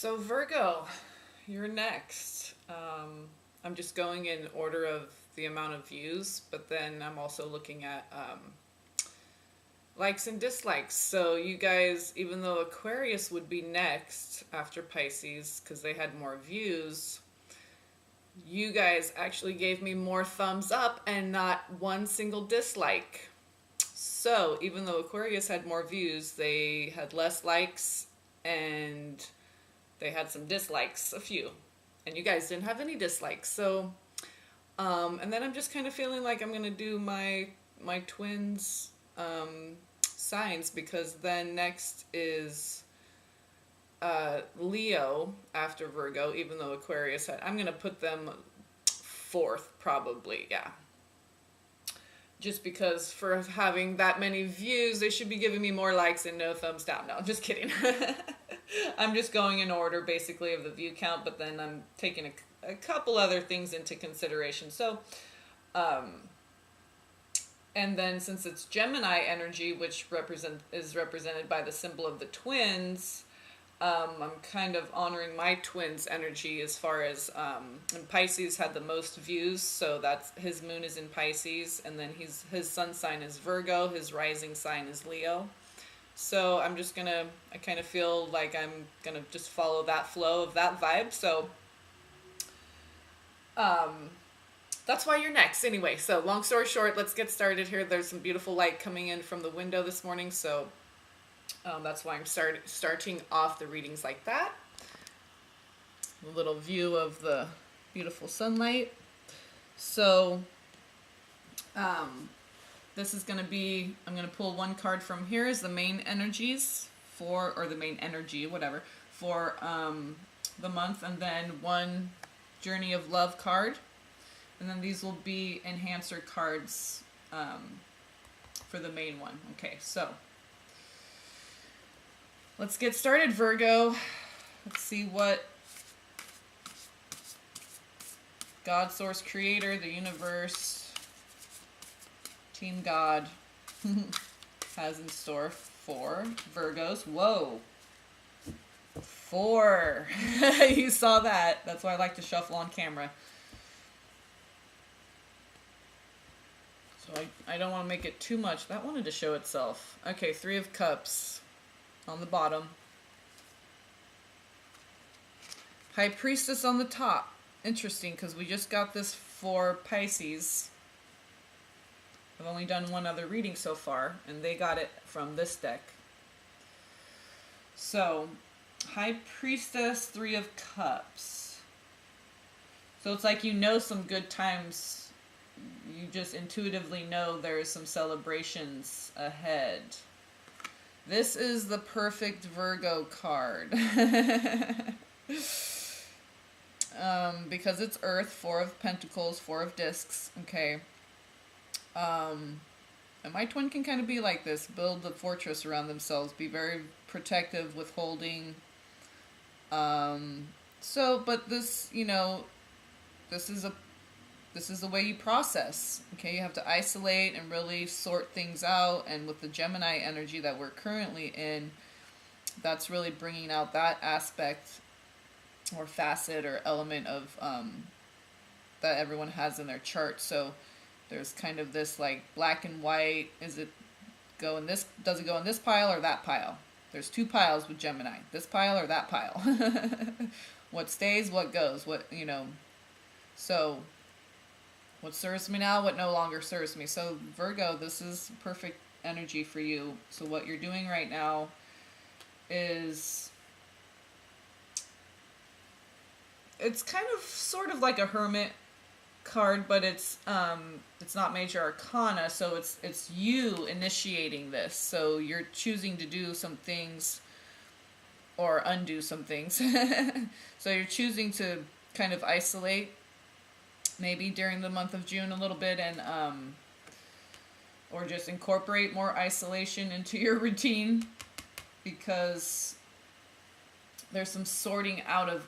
So Virgo, you're next. I'm just going in order of the amount of views, but then I'm also looking at likes and dislikes. So you guys, even though Aquarius would be next after Pisces because they had more views, you guys actually gave me more thumbs up and not one single dislike. So even though Aquarius had more views, they had less likes and they had some dislikes, a few. And you guys didn't have any dislikes. So, and then I'm just kind of feeling like I'm going to do my twins signs, because then next is Leo after Virgo, even though Aquarius had, I'm going to put them fourth probably, yeah. Just because for having that many views, they should be giving me more likes and no thumbs down. No, I'm just kidding. I'm just going in order basically of the view count, but then I'm taking a couple other things into consideration. So, and then since it's Gemini energy, which is represented by the symbol of the twins, I'm kind of honoring my twins energy as far as, and Pisces had the most views, so that's, his moon is in Pisces, and then his sun sign is Virgo, his rising sign is Leo. So I'm just gonna, I kind of feel like I'm gonna just follow that flow of that vibe. So that's why you're next. Anyway, so long story short, let's get started here. There's some beautiful light coming in from the window this morning, so that's why I'm starting off the readings like that. A little view of the beautiful sunlight. So this is going to be, I'm going to pull one card from here as the main energies for, or the main energy, whatever, for the month, and then one Journey of Love card. And then these will be enhancer cards for the main one. Okay, so let's get started, Virgo. Let's see what God, Source, Creator, the universe, Team God has in store for Virgos. Whoa. 4. You saw that. That's why I like to shuffle on camera. So I don't want to make it too much. That wanted to show itself. Okay, 3 of Cups on the bottom. High Priestess on the top. Interesting, because we just got this for Pisces. I've only done one other reading so far, and they got it from this deck. So, High Priestess, 3 of Cups. So it's like you know some good times. You just intuitively know there's some celebrations ahead. This is the perfect Virgo card. Because it's Earth, 4 of Pentacles, 4 of Discs. Okay. And my twin can kind of be like this. Build the fortress around themselves. Be very protective, withholding. So, but this, you know, this is the way you process. Okay, you have to isolate and really sort things out. And with the Gemini energy that we're currently in, that's really bringing out that aspect or facet or element of that everyone has in their chart. So there's kind of this like black and white. Is it go in this? Does it go in this pile or that pile? There's 2 piles with Gemini. This pile or that pile. What stays, what goes, what, you know. So what serves me now, what no longer serves me. So Virgo, this is perfect energy for you. So what you're doing right now is, it's kind of sort of like a hermit card, but it's not major arcana, so it's you initiating this. So you're choosing to do some things or undo some things. So you're choosing to kind of isolate maybe during the month of June a little bit, and or just incorporate more isolation into your routine, because there's some sorting out of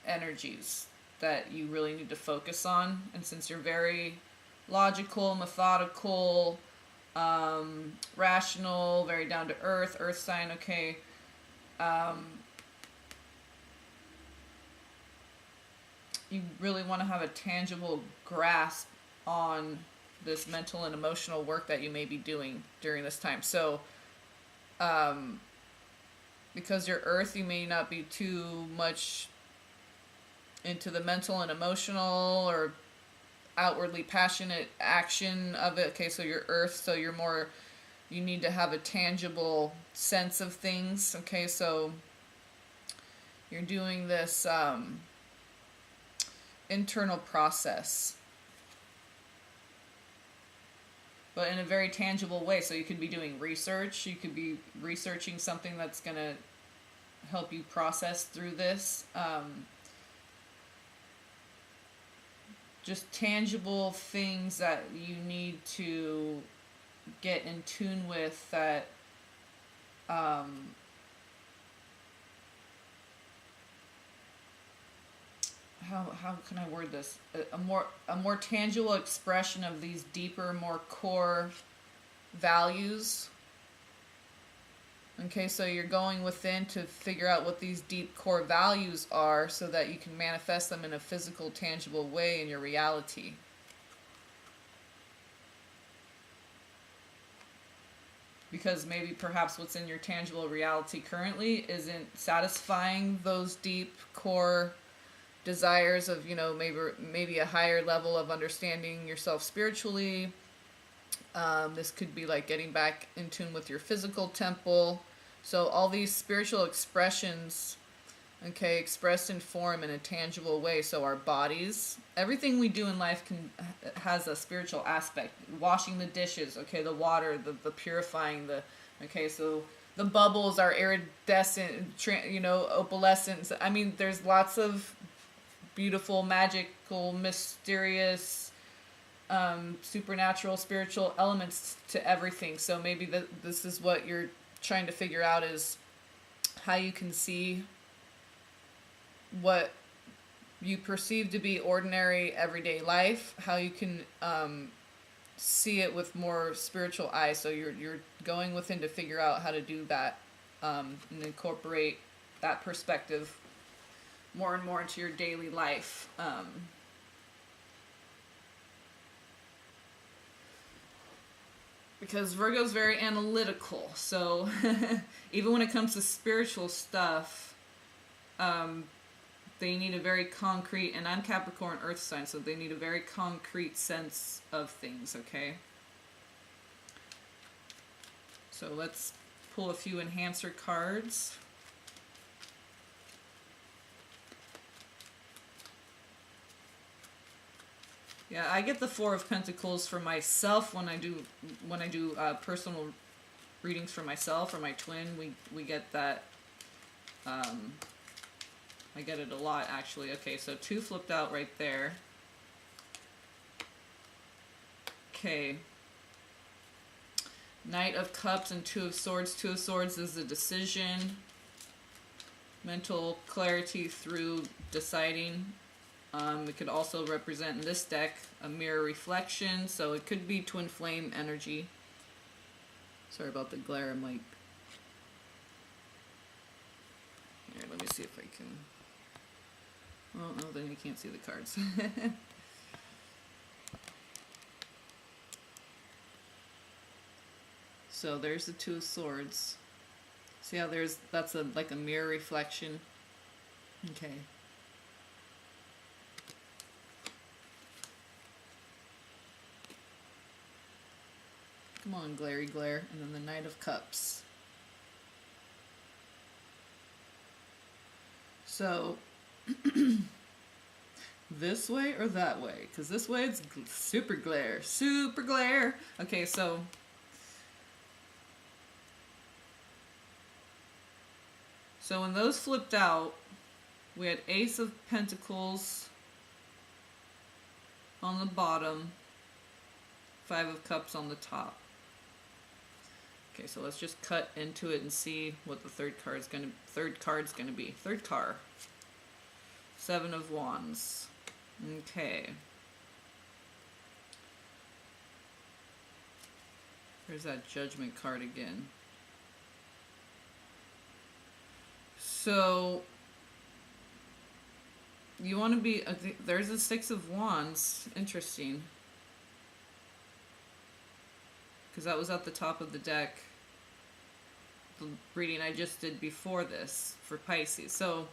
energies that you really need to focus on. And since you're very logical, methodical, rational, very down to earth sign, okay, you really want to have a tangible grasp on this mental and emotional work that you may be doing during this time. So, because your earth, you may not be too much into the mental and emotional or outwardly passionate action of it. Okay, so your earth, so you're more, you need to have a tangible sense of things. Okay, so you're doing this internal process, but in a very tangible way. So you could be doing research, you could be researching something that's going to help you process through this. Just tangible things that you need to get in tune with, that how can I word this? A more tangible expression of these deeper, more core values. Okay, so you're going within to figure out what these deep core values are so that you can manifest them in a physical, tangible way in your reality. Because maybe perhaps what's in your tangible reality currently isn't satisfying those deep core desires of, you know, maybe a higher level of understanding yourself spiritually. This could be like getting back in tune with your physical temple. So all these spiritual expressions, okay, expressed in form in a tangible way. So our bodies, everything we do in life has a spiritual aspect. Washing the dishes, okay, the water, the purifying, okay, so the bubbles are iridescent, you know, opalescent. I mean, there's lots of beautiful, magical, mysterious, supernatural, spiritual elements to everything. So maybe this is what you're trying to figure out, is how you can see what you perceive to be ordinary everyday life, how you can see it with more spiritual eyes. So you're going within to figure out how to do that, and incorporate that perspective more and more into your daily life. Because Virgo's very analytical, so even when it comes to spiritual stuff, they need a very concrete, and I'm Capricorn Earth sign, so they need a very concrete sense of things, okay? So let's pull a few enhancer cards. Yeah, I get the Four of Pentacles for myself when I do personal readings for myself or my twin. We get that. I get it a lot, actually. Okay, so 2 flipped out right there. Okay. Knight of Cups and 2 of Swords. 2 of Swords is a decision. Mental clarity through deciding. It could also represent in this deck a mirror reflection, so it could be twin flame energy. Sorry about the glare, I'm like... Here, let me see if I can... Oh, no, then you can't see the cards. So there's the 2 of Swords. See how that's like a mirror reflection? Okay. Come on, glary glare. And then the Knight of Cups. So, this way or that way? Because this way it's super glare. Super glare! Okay, so... So when those flipped out, we had Ace of Pentacles on the bottom, 5 of Cups on the top. Okay, so let's just cut into it and see what the third card's gonna be. Third card. 7 of Wands. Okay. There's that Judgment card again. So You want to be, there's a Six of Wands. Interesting. Because that was at the top of the deck. The reading I just did before this for Pisces. So,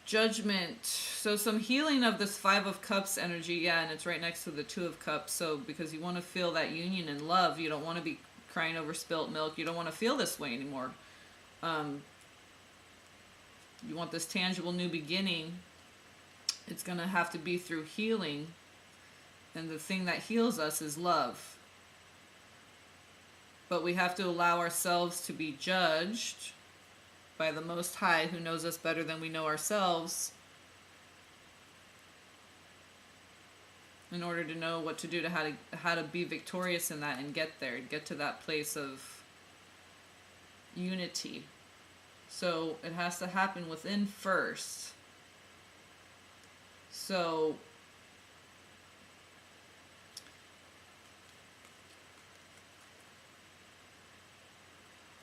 Judgment. So some healing of this Five of Cups energy. Yeah, and it's right next to the Two of Cups. So because you want to feel that union and love. You don't want to be crying over spilt milk. You don't want to feel this way anymore. You want this tangible new beginning. It's going to have to be through healing. And the thing that heals us is love. But we have to allow ourselves to be judged by the Most High, who knows us better than we know ourselves, in order to know what to do, to how to be victorious in that and get there, get to that place of unity. So it has to happen within first. So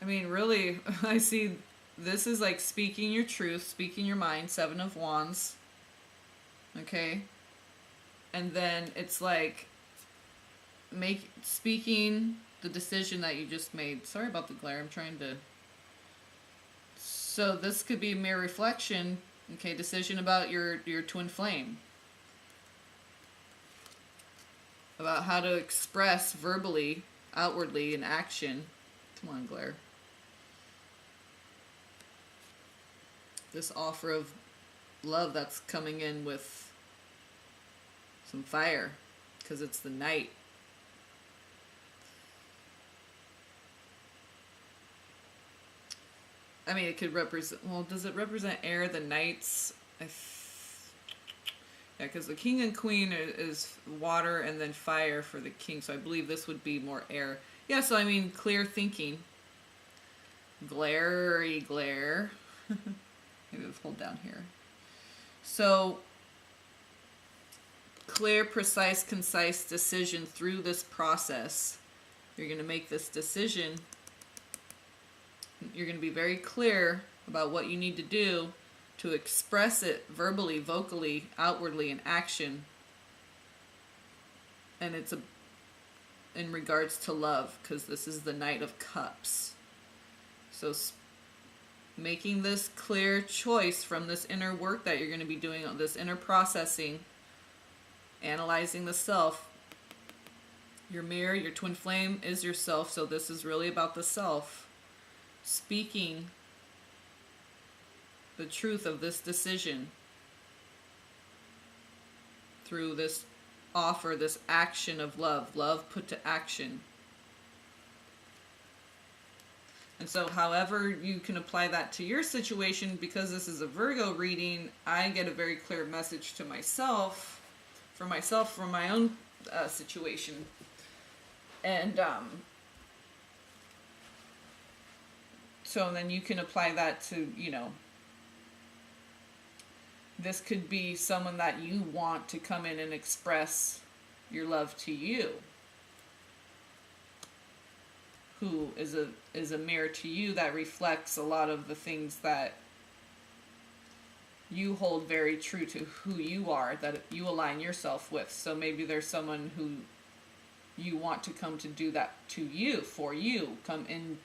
I mean, really, I see this is like speaking your truth, speaking your mind, Seven of Wands. Okay? And then it's like speaking the decision that you just made. Sorry about the glare. I'm trying to. So this could be a mere reflection. Okay, decision about your twin flame. About how to express verbally, outwardly, in action. Come on, glare. This offer of love that's coming in with some fire, because it's the night. I mean, it could represent, well, does it represent air, the knights? Yeah, because the king and queen is water and then fire for the king, so I believe this would be more air. Yeah, so I mean, clear thinking. Glare. Maybe let's hold down here. So, clear, precise, concise decision through this process. You're going to make this decision. You're going to be very clear about what you need to do to express it verbally, vocally, outwardly, in action. And it's in regards to love, because this is the Knight of Cups. So making this clear choice from this inner work that you're going to be doing, this inner processing, analyzing the self. Your mirror, your twin flame is yourself, so this is really about the self. Speaking the truth of this decision through this offer, this action of love. Love put to action. And so however you can apply that to your situation, because this is a Virgo reading, I get a very clear message to myself, from my own situation. And so then you can apply that to, this could be someone that you want to come in and express your love to you, who is a mirror to you that reflects a lot of the things that you hold very true to who you are, that you align yourself with. So maybe there's someone who you want to come to do that to you, for you, come in.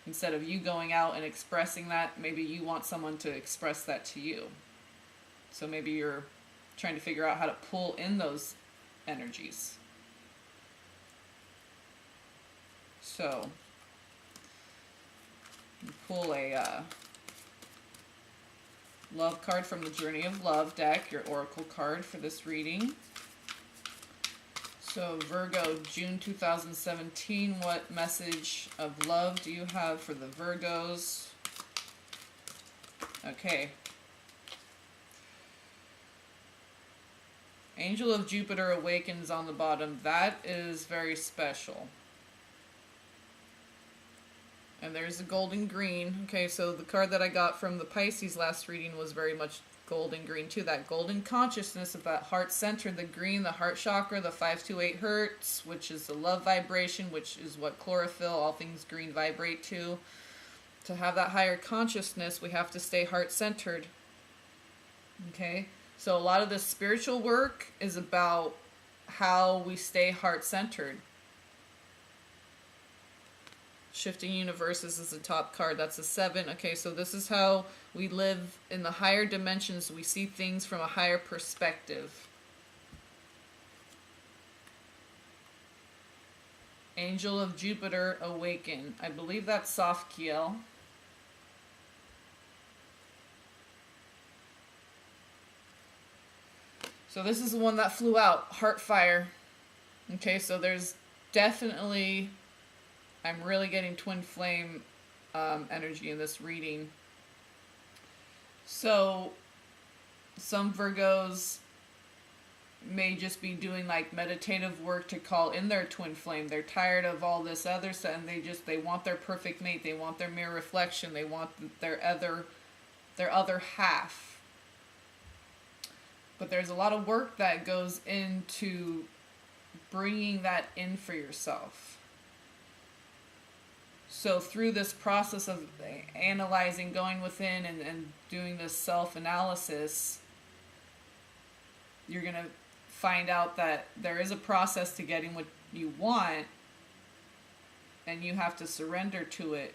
Instead of you going out and expressing that, maybe you want someone to express that to you. So maybe you're trying to figure out how to pull in those energies. So, pull a love card from the Journey of Love deck, your oracle card for this reading. So, Virgo, June 2017, what message of love do you have for the Virgos? Okay. Angel of Jupiter awakens on the bottom. That is very special. And there's a golden green. Okay, so the card that I got from the Pisces last reading was very much golden green too. That golden consciousness of that heart center, the green, the heart chakra, the 528 hertz, which is the love vibration, which is what chlorophyll, all things green vibrate to. To have that higher consciousness, we have to stay heart centered. Okay? So a lot of this spiritual work is about how we stay heart-centered. Shifting universes is the top card. That's a 7. Okay, so this is how we live in the higher dimensions. We see things from a higher perspective. Angel of Jupiter, awaken. I believe that's soft Kiel. So this is the one that flew out. Heartfire. Okay, so there's definitely... I'm really getting twin flame energy in this reading. So some Virgos may just be doing like meditative work to call in their twin flame. They're tired of all this other stuff, and they want their perfect mate. They want their mirror reflection. They want their other half. But there's a lot of work that goes into bringing that in for yourself. So through this process of analyzing, going within and doing this self-analysis, you're going to find out that there is a process to getting what you want, and you have to surrender to it,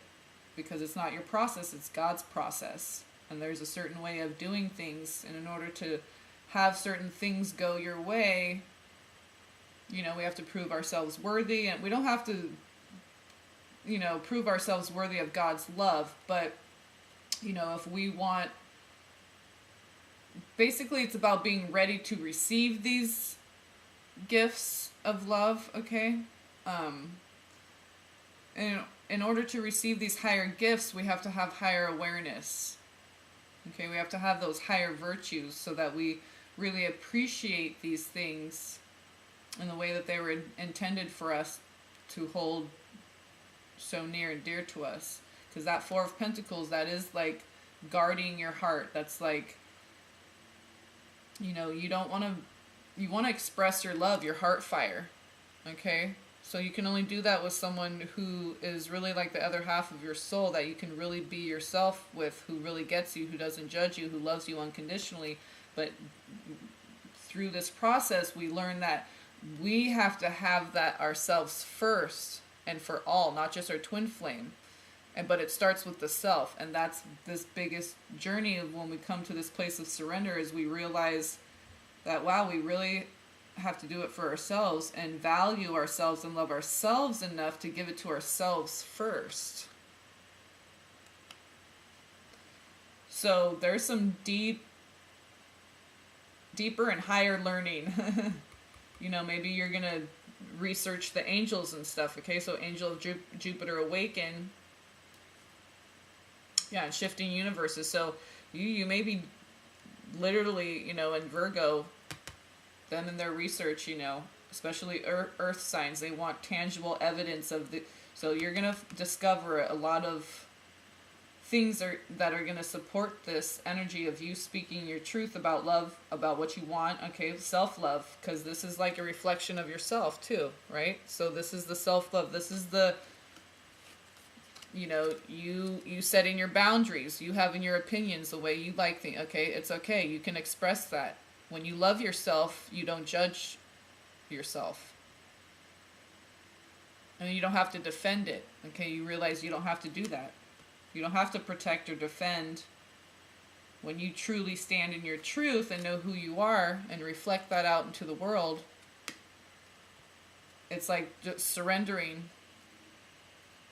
because it's not your process, it's God's process. And there's a certain way of doing things, and in order to have certain things go your way, we have to prove ourselves worthy, and we don't have to prove ourselves worthy of God's love, but, if we want, basically it's about being ready to receive these gifts of love, okay? And in order to receive these higher gifts, we have to have higher awareness, okay? We have to have those higher virtues so that we really appreciate these things in the way that they were intended for us to hold so near and dear to us. Because that 4 of Pentacles, that is like guarding your heart. That's like, you want to express your love, your heart fire, okay? So you can only do that with someone who is really like the other half of your soul, that you can really be yourself with, who really gets you, who doesn't judge you, who loves you unconditionally. But through this process, we learn that we have to have that ourselves first, and for all, not just our twin flame. But it starts with the self, and that's this biggest journey of when we come to this place of surrender, is we realize that, wow, we really have to do it for ourselves and value ourselves and love ourselves enough to give it to ourselves first. So there's some deeper and higher learning. Maybe you're going to research the angels and stuff, okay? So Angel of Jupiter, awaken. Yeah, and shifting universes. So you may be literally, in Virgo, then in their research, especially earth signs, they want tangible evidence of so you're going to discover a lot of things that are going to support this energy of you speaking your truth about love, about what you want, okay? Self-love, because this is like a reflection of yourself too, right? So this is the self-love. This is the, you setting your boundaries, you having your opinions, the way you like things, okay? It's okay. You can express that. When you love yourself, you don't judge yourself. And you don't have to defend it, okay? You realize you don't have to do that. You don't have to protect or defend. When you truly stand in your truth and know who you are and reflect that out into the world, it's like just surrendering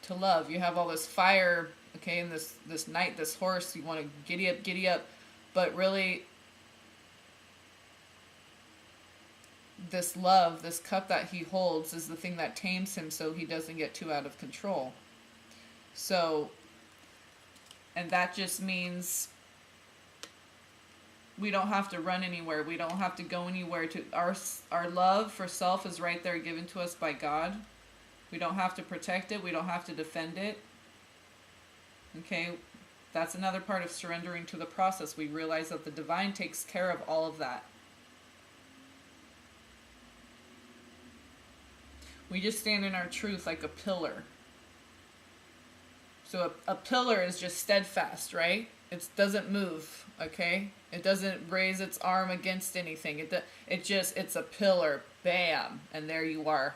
to love. You have all this fire, okay, and this knight, this horse, you want to giddy up, but really this love, this cup that he holds, is the thing that tames him so he doesn't get too out of control. So, and that just means we don't have to run anywhere. We don't have to go anywhere. Our love for self is right there, given to us by God. We don't have to protect it. We don't have to defend it. Okay, that's another part of surrendering to the process. We realize that the divine takes care of all of that. We just stand in our truth like a pillar. So a pillar is just steadfast, right? It doesn't move, okay? It doesn't raise its arm against anything. It's a pillar, bam, and there you are.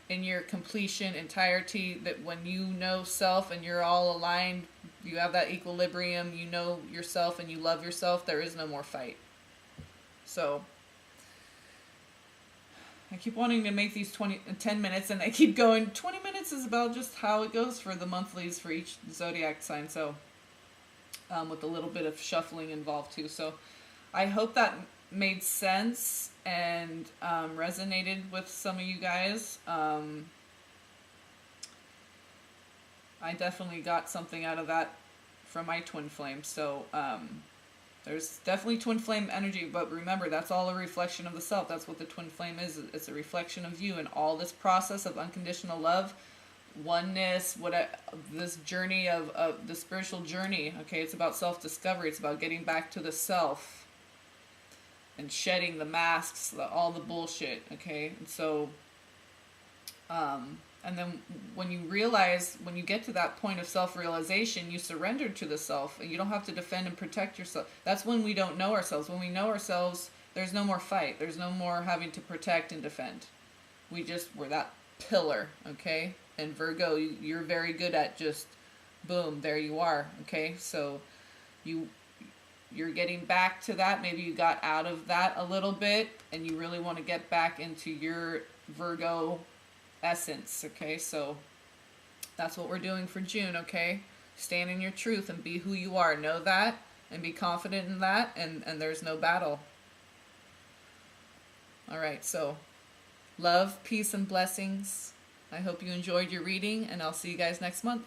In your completion, entirety, that when you know self and you're all aligned, you have that equilibrium, you know yourself and you love yourself, there is no more fight. So I keep wanting to make these 10 minutes, and I keep going. 20 minutes is about just how it goes for the monthlies for each zodiac sign. So, with a little bit of shuffling involved too. So, I hope that made sense and resonated with some of you guys. I definitely got something out of that from my twin flame. So, there's definitely twin flame energy, but remember, that's all a reflection of the self. That's what the twin flame is. It's a reflection of you, and all this process of unconditional love, oneness, this journey of the spiritual journey. Okay, it's about self-discovery. It's about getting back to the self and shedding the masks, all the bullshit. Okay, and so, and then when you get to that point of self-realization, you surrender to the self, and you don't have to defend and protect yourself. That's when we don't know ourselves. When we know ourselves, there's no more fight. There's no more having to protect and defend. We're that pillar, okay? And Virgo, you're very good at just, boom, there you are, okay? So you're getting back to that. Maybe you got out of that a little bit, and you really want to get back into your Virgo essence, okay? So that's what we're doing for June, okay? Stand in your truth and be who you are. Know that and be confident in that, and there's no battle. All right, so love, peace, and blessings. I hope you enjoyed your reading, and I'll see you guys next month.